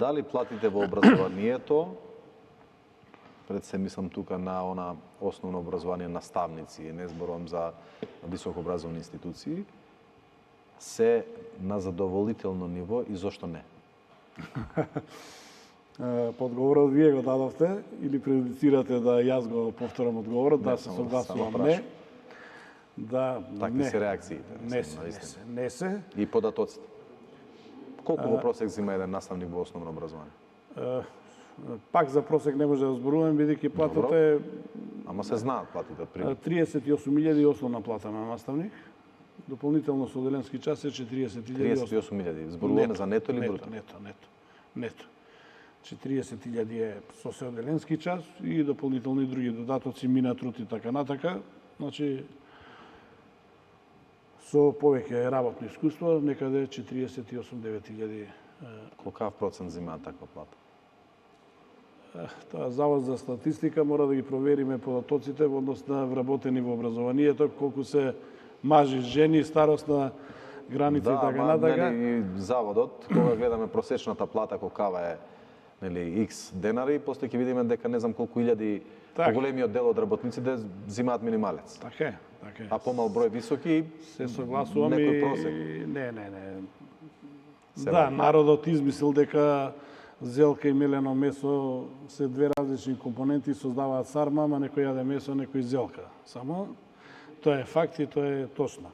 Дали платите во образованието, пред се мислам тука на она основно образование наставници, не зборувам за високообразовни институции, се на задоволително ниво и зошто не? Одговорот вие го дадовте или предицирате да јас го повторам одговорот, да се согласувам не. Да, такви се реакциите. Не се. И податоците. Колку во просек зима еден наставник во основно образование? Пак за просек не може да зборувам, бидејќи платата е... Ама се знаат платите, пример. 38.000 основна плата на наставник. Дополнително со оделенски час е 40.000. 38.000. Зборуваме за нето или бруто? Нето. 40.000 е со оделенски час и дополнително и други додатоци, мина, труд и така натака. Значи, со повеќе работно искуство, некаде 48.000. Колкав процент зимаат таква плата? Тоа Завод за статистика мора да ги провериме податоците во однос на вработени во образованието, колку се мажи, жени, старосна граница и така натака. И заводот, кога гледаме просечната плата колкава е, нели, X денари, после ќе видиме дека не знам колку илјади поголемиот дел од работниците зимаат минималец. Така е. А помал број високи, се согласувам некој просек. Не. Да, народот измислил дека зелка и мелено месо се две различни компоненти, создаваат сарма, ама некој јаде месо, некој зелка. Само тоа е факт и тоа е точно.